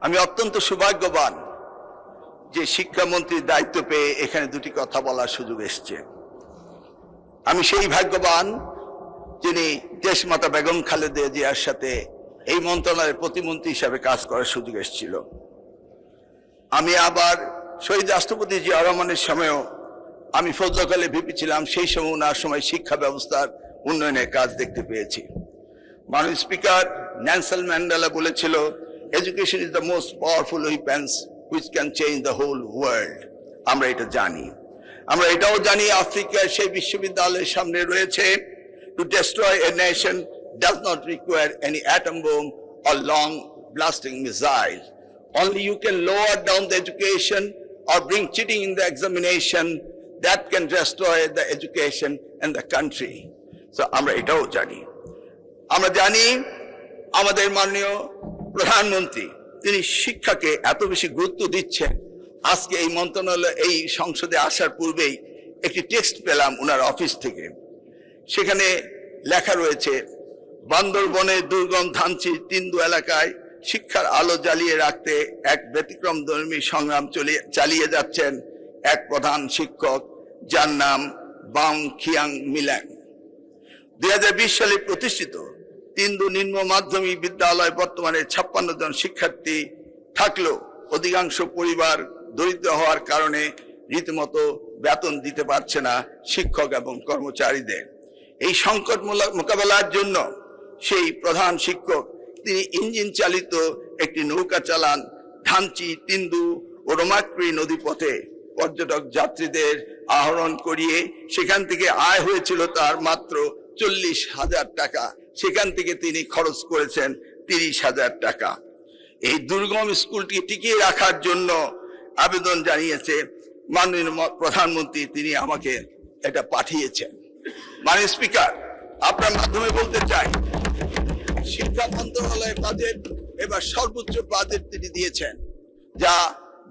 আমি অত্যন্ত সৌভাগ্যবান যে শিক্ষামন্ত্রীর দায়িত্ব পেয়ে এখানে দুটি কথা বলার সুযোগ এসছে। আমি সেই ভাগ্যবান যিনি দেশমাতা বেগম খালেদা জিয়ার সাথে এই মন্ত্রণালয়ের প্রতিমন্ত্রী হিসাবে কাজ করার সুযোগ এসেছিল। আমি আবার শহীদ রাষ্ট্রপতি জিয়া রহমানের সময়ও আমি ফজলকালে ভিপি ছিলাম, সেই সময় ওনার সময় শিক্ষা ব্যবস্থার উন্নয়নের কাজ দেখতে পেয়েছি। মাননীয় স্পিকার নেলসন ম্যান্ডেলা বলেছিল, education is the most powerful weapons which can change the whole world. আমরা এটা জানি। আমরা এটাও জানি আফ্রিকার সেই বিশ্ববিদ্যালয়ের সামনে রয়েছে, to destroy a nation does not require any atom bomb or long blasting missile. Only you can lower down the education or bring cheating in the examination that can destroy the education and the country. So আমরা এটাও জানি। আমরা জানি আমাদের মাননীয় প্রধানমন্ত্রী তিনি শিক্ষাকে এত বেশি গুরুত্ব দিচ্ছেন। আজকে এই মন্ত্রণালয় এই সংসদে আসার পূর্বেই একটি টেক্সট পেলাম ওনার অফিস থেকে। সেখানে লেখা রয়েছে, বান্দরবনের দুর্গম ধানচি তিন্দু এলাকায় শিক্ষার আলো জ্বালিয়ে রাখতে এক ব্যতিক্রমধর্মী সংগ্রাম চালিয়ে যাচ্ছেন এক প্রধান শিক্ষক, যার নাম বাং খিয়াং মিল্যাং। 2020 সালে প্রতিষ্ঠিত তিন্দু নিম্ন মাধ্যমিক বিদ্যালয় বর্তমানে 56 জন শিক্ষার্থী থাকলেও অধিকাংশ পরিবার দরিদ্র হওয়ার কারণে রীতিমতো বেতন দিতে পারছে না শিক্ষক এবং কর্মচারীদের। এই সংকট মোকাবেলার জন্য সেই প্রধান শিক্ষক তিনি ইঞ্জিন চালিত একটি নৌকা চালান ধানচি, তিন্দু ও রোমাক্রি নদীপথে পর্যটক যাত্রীদের আহরণ করিয়ে সেখান থেকে আয় হয়েছিল তার মাত্র 40,000 টাকা। সেখান থেকে তিনি খরচ করেছেন 30,000 টাকা। এই দুর্গম স্কুলটি টিকিয়ে রাখার জন্য আবেদন জানিয়েছে মাননীয় প্রধানমন্ত্রী, তিনি আমাকে এটা পাঠিয়েছেন। মাননীয় স্পিকার, আপনার মাধ্যমে বলতে চাই, শিক্ষা মন্ত্রণালয়ের বাজেট এবার সর্বোচ্চ বাজেট তিনি দিয়েছেন, যা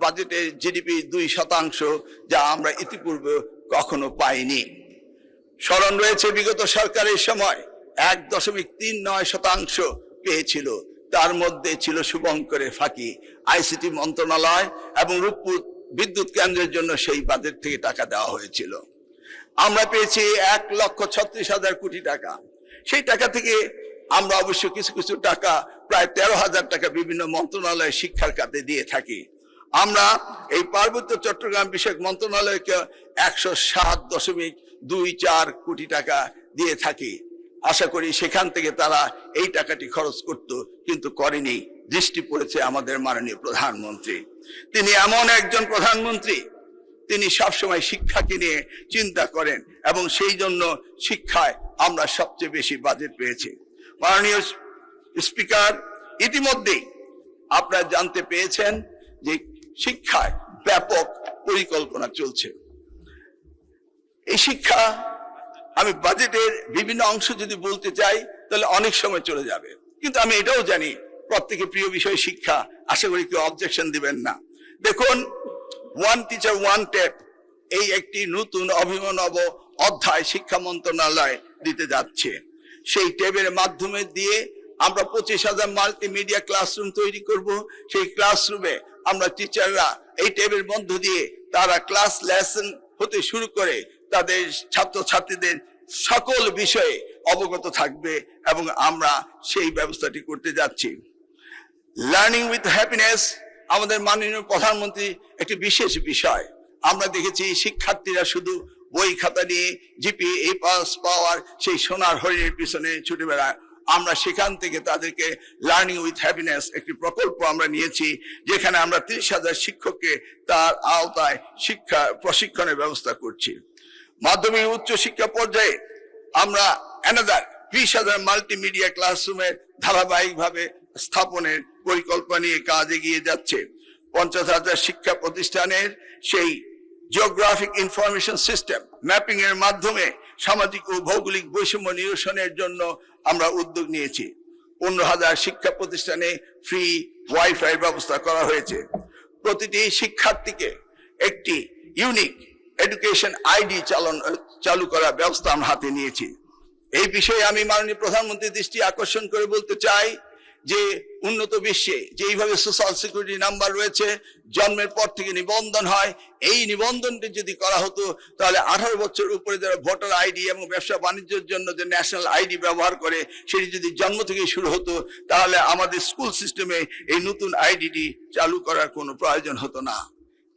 বাজেটের জিডিপি 2%, যা আমরা ইতিপূর্বে কখনো পাইনি। স্মরণ রয়েছে বিগত সরকারের সময় 1.39% পেয়েছিল, তার মধ্যে ছিল শুভঙ্করের ফাঁকি। আইসিটি মন্ত্রণালয় এবং রূপপুর বিদ্যুৎ কেন্দ্রের জন্য সেই বাজেট থেকে টাকা দেওয়া হয়েছিল। আমরা পেয়েছি 1,36,000 কোটি টাকা। সেই টাকা থেকে আমরা অবশ্য কিছু কিছু টাকা, প্রায় 13,000 টাকা বিভিন্ন মন্ত্রণালয়ের শিক্ষার খাতে দিয়ে থাকি। আমরা এই পার্বত্য চট্টগ্রাম বিষয়ক মন্ত্রণালয়কে 107.24 কোটি টাকা দিয়ে থাকি। আশা করি সেখান থেকে তারা এই টাকাটি খরচ করত, কিন্তু করেনি। দৃষ্টি পড়েছে আমাদের মাননীয় প্রধানমন্ত্রী। তিনি এমন একজন প্রধানমন্ত্রী, তিনি সবসময় শিক্ষাকে নিয়ে চিন্তা করেন এবং সেই জন্য শিক্ষায় আমরা সবচেয়ে বেশি বাজেট পেয়েছি। মাননীয় স্পিকার, ইতিমধ্যেই আপনারা জানতে পেরেছেন যে শিক্ষায় ব্যাপক পরিকল্পনা চলছে। এই শিক্ষা, আমি বাজেটের বিভিন্ন অংশ যদি বলতে চাই তাহলে অনেক সময় চলে যাবে, কিন্তু আমি এটাও জানি প্রত্যেকের প্রিয় বিষয় শিক্ষা। আশা করি কেউ অবজেকশন দিবেন না। দেখুন, ওয়ান টিচার ওয়ান ট্যাব, এই একটি নতুন অভিনব অধ্যায় শিক্ষা মন্ত্রণালয় দিতে যাচ্ছে। সেই ট্যাবের মাধ্যমে দিয়ে আমরা 25,000 মাল্টিমিডিয়া ক্লাসরুম তৈরি করব। সেই ক্লাসরুমে আমরা টিচাররা এই ট্যাবের মধ্য দিয়ে তারা ক্লাস লেসন হতে শুরু করে তাদের ছাত্রছাত্রীদের সকল বিষয়ে অবগত থাকবে এবং আমরা সেই ব্যবস্থাটি করতে যাচ্ছি। লার্নিং উইথ হ্যাপিনেস আমাদের মাননীয় প্রধানমন্ত্রী একটি বিশেষ বিষয়। আমরা দেখেছি শিক্ষার্থীরা শুধু বই খাতা নিয়ে জিপি এ পাস পাওয়ার সেই সোনার হরিণের পিছনে ছুটে বেড়ায়। আমরা সেখান থেকে তাদেরকে লার্নিং উইথ হ্যাপিনেস একটি প্রকল্প আমরা নিয়েছি, যেখানে আমরা 30,000 শিক্ষককে তার আওতায় শিক্ষা প্রশিক্ষণের ব্যবস্থা করছি। মাধ্যমিক উচ্চ শিক্ষা পর্যায়ে আমরা অ্যানাদার 20,000 মাল্টিমিডিয়া ক্লাসরুমের ধারাবাহিকভাবে স্থাপনের পরিকল্পনা নিয়ে কাজ এগিয়ে যাচ্ছে। 50,000 শিক্ষা প্রতিষ্ঠানের সেই জিওগ্রাফিক ইনফরমেশন সিস্টেম ম্যাপিং এর মাধ্যমে সামাজিক ও ভৌগোলিক বৈষম্য নিরসনের জন্য আমরা উদ্যোগ নিয়েছি। 15,000 শিক্ষা প্রতিষ্ঠানে ফ্রি ওয়াইফাই ব্যবস্থা করা হয়েছে। প্রতিটি শিক্ষার্থীকে একটি ইউনিক এডুকেশন আইডি চালু করার ব্যবস্থা আমরা হাতে নিয়েছি। এই বিষয়ে আমি মাননীয় প্রধানমন্ত্রীর দৃষ্টি আকর্ষণ করে বলতে চাই, যে উন্নত বিশ্বে যেইভাবে সোশ্যাল সিকিউরিটি নাম্বার রয়েছে, জন্মের পর থেকে নিবন্ধন হয়, এই নিবন্ধনটি যদি করা হতো তাহলে 18 বছর উপরে যারা ভোটার আইডি এবং ব্যবসা বাণিজ্যের জন্য যে ন্যাশনাল আইডি ব্যবহার করে সেটি যদি জন্ম থেকে শুরু হতো তাহলে আমাদের স্কুল সিস্টেমে এই নতুন আইডিটি চালু করার কোনো প্রয়োজন হতো না।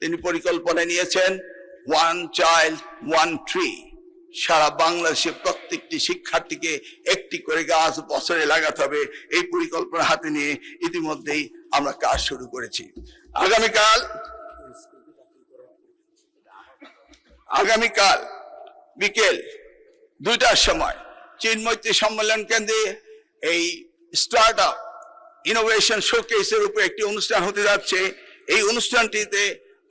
তিনি পরিকল্পনা নিয়েছেন ওয়ান চাইল্ড ওয়ান ট্রি, সারা বাংলাদেশে প্রত্যেকটি শিক্ষার্থীকে একটি করে গাছ বছরে লাগাতে হবে। এই পরিকল্পনা হাতে নিয়ে ইতিমধ্যেই আমরা কাজ শুরু করেছি। আগামীকাল বিকেল 2টার সময় চিন্মৈত্রী সম্মেলন কেন্দ্রে এই স্টার্ট আপ ইনোভেশন শোকেসের উপর একটি অনুষ্ঠান হতে যাচ্ছে। এই অনুষ্ঠানটিতে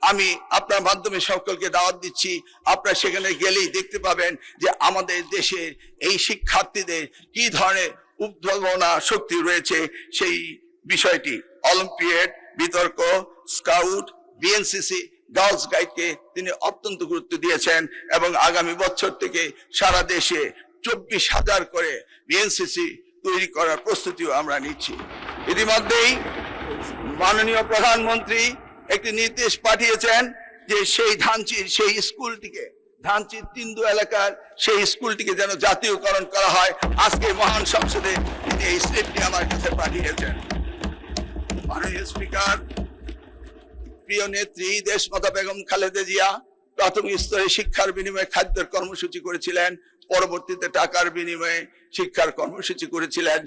আমি আপনার মাধ্যমে সকলকে দাওয়াত দিচ্ছি। আপনারা সেখানে গেলেই দেখতে পাবেন যে আমাদের দেশের এই শিক্ষার্থীদের কি ধরনের উদ্ভাবনা শক্তি রয়েছে সেই বিষয়টি। অলিম্পিয়াড, বিতর্ক, স্কাউট, বিএনসিসি, গার্লস গাইডকে তিনি অত্যন্ত গুরুত্ব দিয়েছেন এবং আগামী বছর থেকে সারা দেশে 24,000 করে বিএনসিসি তৈরি করার প্রস্তুতিও আমরা নিচ্ছি। ইতিমধ্যেই মাননীয় প্রধানমন্ত্রী একটি নির্দেশ পাঠিয়েছেন যে সেই স্কুলটিকে, ধানচির তিন্দু এলাকার সেই স্কুলটিকে যেন জাতীয়করণ করা হয়। আজকে মহান সংসদে তিনি এই স্লিপটি আমার কাছে পাঠিয়েছেন। মাননীয় স্পিকার, প্রিয় নেত্রী দেশমাতা বেগম খালেদা জিয়া প্রাথমিক স্তরে শিক্ষার বিনিময়ে খাদ্যের কর্মসূচি করেছিলেন, পরবর্তীতে টাকার বিনিময়ে শিক্ষার কর্মসূচি করেছিলেন।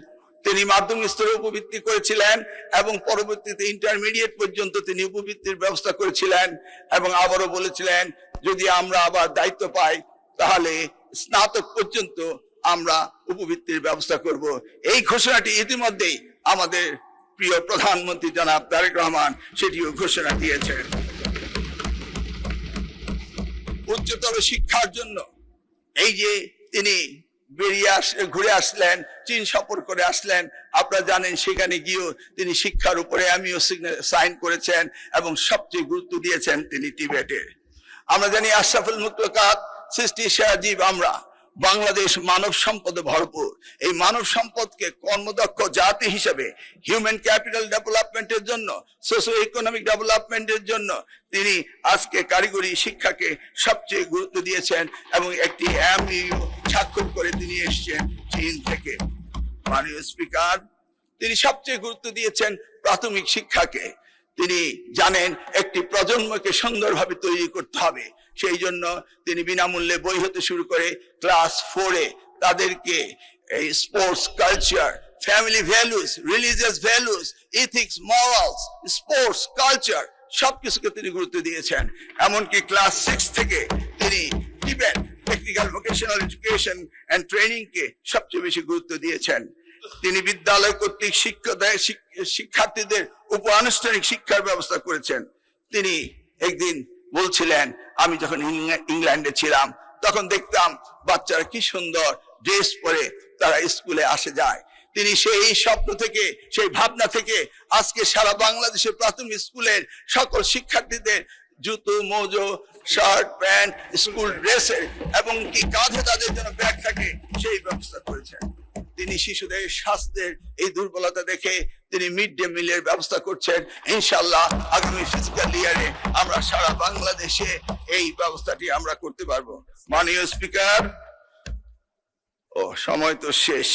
তিনি মাধ্যমিক স্তরে উপবৃত্তি করেছিলেন এবং পরবর্তীতে ইন্টারমিডিয়েট পর্যন্ত তিনি উপবৃত্তির ব্যবস্থা করেছিলেন এবং আবারও বলেছিলেন যদি আমরা আবার দায়িত্ব পাই তাহলে স্নাতক পর্যন্ত আমরা উপবৃত্তির ব্যবস্থা করব। এই ঘোষণাটি ইতিমধ্যেই আমাদের প্রিয় প্রধানমন্ত্রী জনাব তারেক রহমান সেটিও ঘোষণা দিয়েছেন। উচ্চতর শিক্ষার জন্য এই যে তিনি ঘুরে আসলেন, চীন সফর করে আসলেন, আপনারা জানেন সেখানে গিয়েও তিনি শিক্ষার উপরে আমিও সাইন করেছেন এবং সবচেয়ে গুরুত্ব দিয়েছেন তিনি টিবেটে। আমরা জানি আশরাফুল মুতলাকাত সৃষ্টি সেরা জীব আমরা। বাংলাদেশ মানব সম্পদে ভরপুর। এই মানব সম্পদকে কর্মদক্ষ জাতি হিসেবে হিউম্যান ক্যাপিটাল ডেভেলপমেন্টের জন্য, সোশিও ইকোনমিক ডেভেলপমেন্টের জন্য তিনি আজকে কারিগরি শিক্ষাকে সবচেয়ে গুরুত্ব দিয়েছেন এবং একটি এমইউ স্বাক্ষর করে তিনি এসেছেন চীন থেকে। মাননীয় স্পিকার, তিনি সবচেয়ে গুরুত্ব দিয়েছেন প্রাথমিক শিক্ষাকে। তিনি জানেন একটি প্রজন্মকে সুন্দরভাবে তৈরি করতে হবে, সেই জন্য তিনি বিনামূল্যে বই হতে শুরু করে ক্লাস 4-এ তাদেরকে এই sports culture, family values, religious values, ethics, morals, sports culture সবকিছুকে তিনি গুরুত্ব দিয়েছেন। এমনকি ক্লাস 6 থেকে তিনি টিবেট টেকনিক্যাল ভোকেশনাল এডুকেশন এন্ড ট্রেনিংকে সবচেয়ে বেশি গুরুত্ব দিয়েছেন। তিনি বিদ্যালয় কর্তৃক শিক্ষার্থীদের উপ আনুষ্ঠানিক শিক্ষার ব্যবস্থা করেছেন। তিনি একদিন বলছিলেন, আমি যখন ইংল্যান্ডে ছিলাম তখন দেখতাম বাচ্চারা কি সুন্দর ড্রেস পরে তারা স্কুলে আসে যায়। তিনি সেই স্বপ্ন থেকে, সেই ভাবনা থেকে আজকে সারা বাংলাদেশের প্রাথমিক স্কুলের সকল শিক্ষার্থীদের জুতো, মোজো, শার্ট, প্যান্ট, স্কুল ড্রেসের এবং কি কাঁধে তাদের জন্য ব্যাগ থাকে সেই ব্যবস্থা করেছেন। তিনি শিশুদের স্বাস্থ্যের এই দুর্বলতা দেখে তিনি মিড ডে মিলের ব্যবস্থা করছেন। ইনশাআল্লাহ আগামী ফিজিক্যাল ইয়ারে আমরা সারা বাংলাদেশে এই ব্যবস্থাটি আমরা করতে পারবো। মাননীয় স্পিকার, সময় তো শেষ।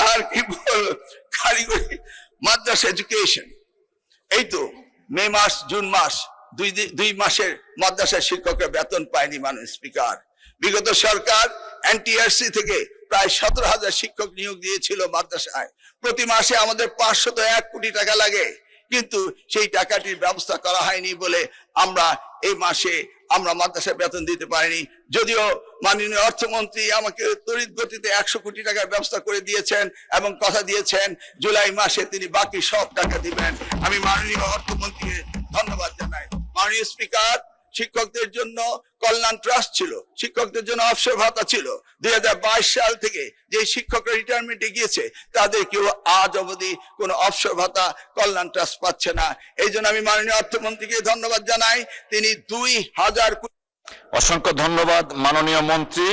আর কি বল, কারিগরি মাদ্রাসা এডুকেশন, এই তো মে মাস, জুন মাস, দুই মাসের মাদ্রাসার শিক্ষকরা বেতন পায়নি। মাননীয় স্পিকার, বিগত সরকার এনটিআরসি থেকে প্রায় 17,000 শিক্ষক নিয়োগ দিয়েছিল মাদ্রাসায়। প্রতি মাসে আমাদের 501 কোটি টাকা লাগে, কিন্তু সেই টাকাটির ব্যবস্থা করা হয়নি বলে আমরা এই মাসে আমরা মাদ্রাসায় বেতন দিতে পারিনি। যদিও মাননীয় অর্থমন্ত্রী আমাকে তড়িৎ গতিতে 100 কোটি টাকার ব্যবস্থা করে দিয়েছেন এবং কথা দিয়েছেন জুলাই মাসে তিনি বাকি সব টাকা দিবেন। আমি মাননীয় অর্থমন্ত্রীকে ধন্যবাদ জানাই। মাননীয় স্পিকার, শিক্ষকদের জন্য কল্যাণ ট্রাস্ট ছিল, শিক্ষকদের জন্য অবসর ভাতা ছিল। 2022 সাল থেকে যে শিক্ষকরা রিটায়ারমেন্টে গিয়েছে তাদের কেউ আজ অবধি কোনো অবসর ভাতা কল্যাণ ট্রাস্ট পাচ্ছে না। এই জন্য আমি মাননীয় অর্থমন্ত্রীকে ধন্যবাদ জানাই। তিনি 2000 অসংখ্য ধন্যবাদ মাননীয় মন্ত্রী।